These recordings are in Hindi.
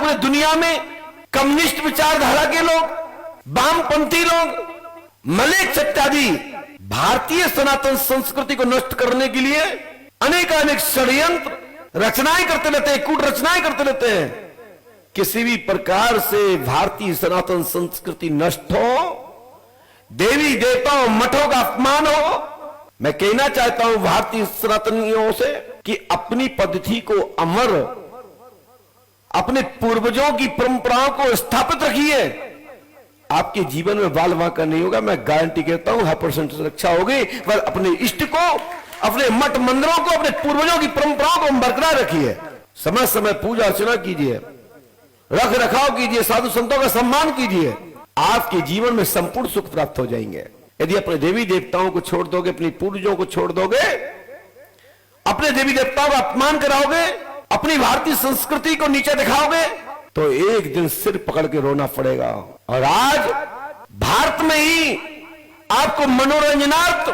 पूरे दुनिया में कम्युनिस्ट विचारधारा के लोग, वामपंथी लोग, मलेच्छ इत्यादि भारतीय सनातन संस्कृति को नष्ट करने के लिए अनेकानेक षड्यंत्र रचनाएं करते रहते हैं, कूट रचनाएं करते रहते हैं। किसी भी प्रकार से भारतीय सनातन संस्कृति नष्ट हो, देवी देवताओं मठों का अपमान हो, मैं कहना चाहता हूं भारतीय सनातनियों से कि अपनी पद्धति को अमर, अपने पूर्वजों की परंपराओं को स्थापित रखिए। आपके जीवन में बाल वांका नहीं होगा, मैं गारंटी कहता हूं 100% सुरक्षा होगी। पर अपने इष्ट को, अपने मठ मंदिरों को, अपने पूर्वजों की परंपराओं को बरकरार रखिए। समय समय पूजा अर्चना कीजिए, रख रखाव कीजिए, साधु संतों का सम्मान कीजिए। आपके जीवन में संपूर्ण सुख प्राप्त हो जाएंगे। यदि अपने देवी देवताओं को छोड़ दोगे, अपनी पूर्वजों को छोड़ दोगे, अपने देवी देवताओं का अपमान कराओगे, अपनी भारतीय संस्कृति को नीचे दिखाओगे, तो एक दिन सिर पकड़ के रोना पड़ेगा। और आज भारत में ही आपको मनोरंजनार्थ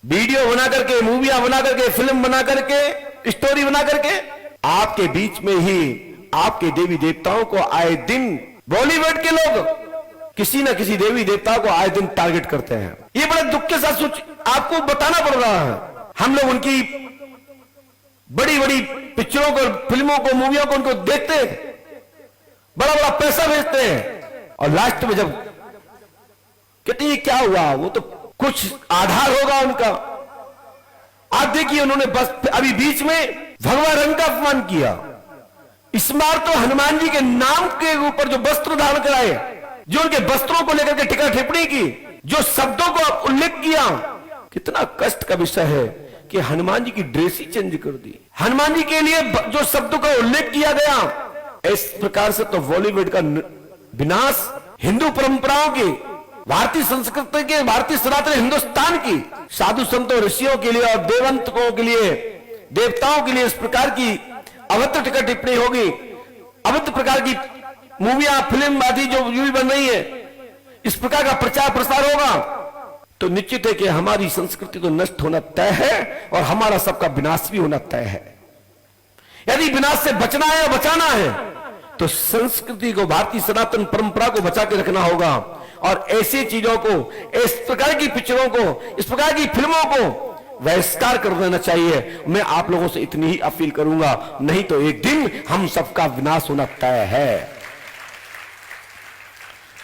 वीडियो बना करके, मूवियां बना करके, फिल्म बना करके, स्टोरी बना करके, आपके बीच में ही आपके देवी देवताओं को आए दिन बॉलीवुड के लोग किसी न किसी देवी देवता को आए दिन टारगेट करते हैं। ये बड़े दुख के साथ आपको बताना पड़ रहा है। हम लोग उनकी बड़ी बड़ी पिक्चरों को, फिल्मों को, मूवियों को उनको देखते हैं, बड़ा बड़ा पैसा भेजते हैं, और लास्ट में जब कहते हैं क्या हुआ, वो तो कुछ आधार होगा उनका। आप देखिए, उन्होंने बस अभी बीच में भगवा रंग का अपमान किया। इस बार तो हनुमान जी के नाम के ऊपर जो वस्त्र धारण कराए, जो उनके वस्त्रों को लेकर के टीका टिप्पणी की, जो शब्दों को उल्लेख किया, कितना कष्ट का विषय है कि हनुमान जी की ड्रेस ही चेंज कर दी। हनुमान जी के लिए जो शब्दों का उल्लेख किया गया, इस प्रकार से तो बॉलीवुड का विनाश, हिंदू परंपराओं की, भारतीय संस्कृति के, भारतीय सनातन हिंदुस्तान की साधु संतों ऋषियों के लिए और देवंतकों के लिए, देवताओं के लिए इस प्रकार की अभद्र टीका टिप्पणी होगी, अभद्र प्रकार की मूवियां, फिल्म आदि जो भी बन रही है, इस प्रकार का प्रचार प्रसार होगा, तो निश्चित है कि हमारी संस्कृति तो नष्ट होना तय है और हमारा सबका विनाश भी होना तय है। यदि विनाश से बचना है, बचाना है, तो संस्कृति को, भारतीय सनातन परंपरा को बचा के रखना होगा। और ऐसी चीजों को, इस प्रकार की पिक्चरों को, इस प्रकार की फिल्मों को बहिष्कार कर देना चाहिए। मैं आप लोगों से इतनी ही अपील करूंगा, नहीं तो एक दिन हम सबका विनाश होना तय है।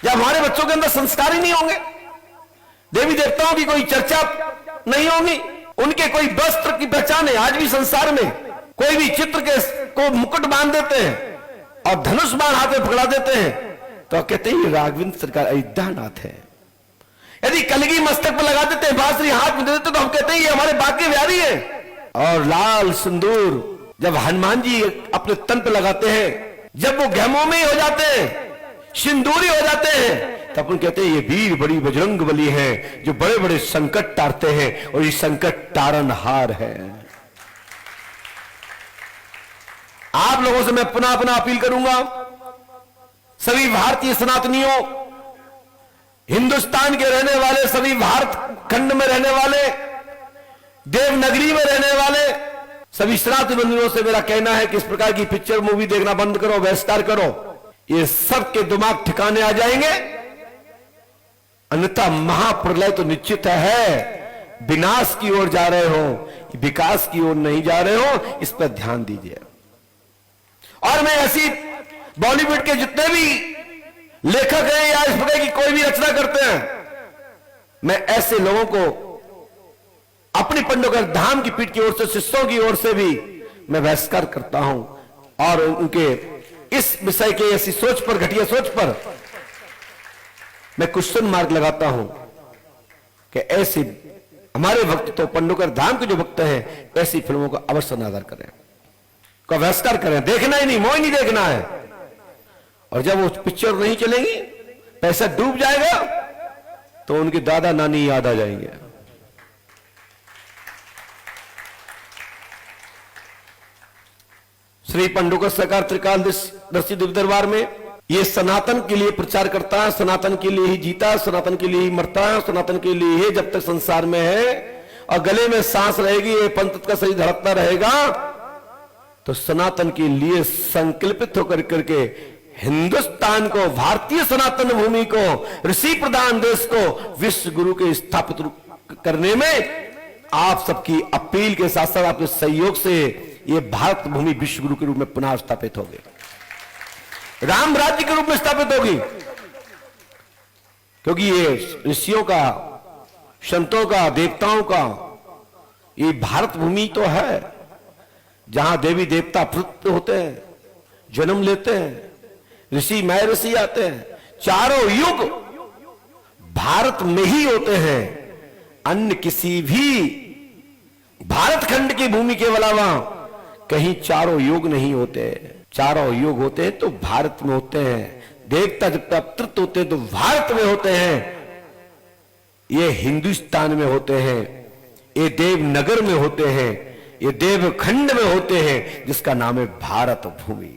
जब हमारे बच्चों के अंदर संस्कार ही नहीं होंगे, देवी देवताओं की कोई चर्चा नहीं होगी, उनके कोई वस्त्र की पहचान है। आज भी संसार में कोई भी चित्र के को मुकुट बांध देते हैं और धनुष बाण हाथ में पकड़ा देते हैं, तो कहते हैं ये राघवेंद्र सरकार अयोध्यानाथ है। यदि कलगी मस्तक पर लगा देते हैं, बांसुरी हाथ में दे देते, तो हम कहते हैं ये हमारे बाके बिहारी है। और लाल सिंदूर जब हनुमान जी अपने तन पर लगाते हैं, जब वो गहमों में हो जाते हैं, सिंदूरी हो जाते हैं, तब अपन कहते हैं ये वीर बड़ी बजरंग बली है, जो बड़े बड़े संकट टारते हैं, और ये संकट तारनहार है। आप लोगों से मैं पुनः पुनः अपील करूंगा, सभी भारतीय सनातनियों, हिंदुस्तान के रहने वाले, सभी भारत खंड में रहने वाले, देवनगरी में रहने वाले सभी सनातनी बंधुओं से मेरा कहना है कि इस प्रकार की पिक्चर मूवी देखना बंद करो, बहिष्कार करो। ये सबके दिमाग ठिकाने आ जाएंगे, अन्यथा महाप्रलय तो निश्चित है। विनाश की ओर जा रहे हो, विकास की ओर नहीं जा रहे हो, इस पर ध्यान दीजिए। और मैं ऐसी बॉलीवुड के जितने भी लेखक हैं या इस प्रकार की कोई भी रचना करते हैं, मैं ऐसे लोगों को अपनी पंडोकर धाम की पीठ की ओर से, शिष्यों की ओर से भी मैं बहिष्कार करता हूं। और उनके इस विषय के ऐसी सोच पर, घटिया सोच पर मैं क्वेश्चन मार्क लगाता हूं कि ऐसे हमारे भक्त तो पंडोकर धाम के जो भक्त हैं, ऐसी फिल्मों का अवश्य नादर करें, का बहिष्कार करें। देखना ही नहीं, मोह ही नहीं देखना है। और जब वो पिक्चर नहीं चलेगी, पैसा डूब जाएगा, तो उनके दादा नानी याद आ जाएंगे। श्री पंडोकर सरकार त्रिकालदर्शी दिव्य दरबार में ये सनातन के लिए प्रचार करता है, सनातन के लिए ही जीता, सनातन के लिए ही मरता है, सनातन के लिए ही जब तक संसार में है और गले में सांस रहेगी, ये पंथ का शरीर धड़कता रहेगा, तो सनातन के लिए संकल्पित होकर करके हिंदुस्तान को, भारतीय सनातन भूमि को, ऋषि प्रधान देश को विश्व गुरु के स्थापित करने में आप सबकी अपील के साथ साथ आपके सहयोग से ये भारत भूमि विश्व गुरु के रूप में पुनः स्थापित होगी, राम राज्य के रूप में स्थापित होगी। क्योंकि ये ऋषियों का, संतों का, देवताओं का ये भारत भूमि तो है जहां देवी देवता प्रवृत्त होते हैं, जन्म लेते हैं, ऋषि महर्षि आते हैं, चारों युग भारत में ही होते हैं। अन्य किसी भी भारत खंड की भूमि के अलावा कहीं चारों युग नहीं होते। चारों युग होते हैं तो भारत में होते हैं। देवता जब प्रवृत्त होते हैं तो भारत में होते हैं, ये हिंदुस्तान में होते हैं, ये देवनगर में होते हैं, ये देवखंड में होते हैं जिसका नाम है भारत भूमि।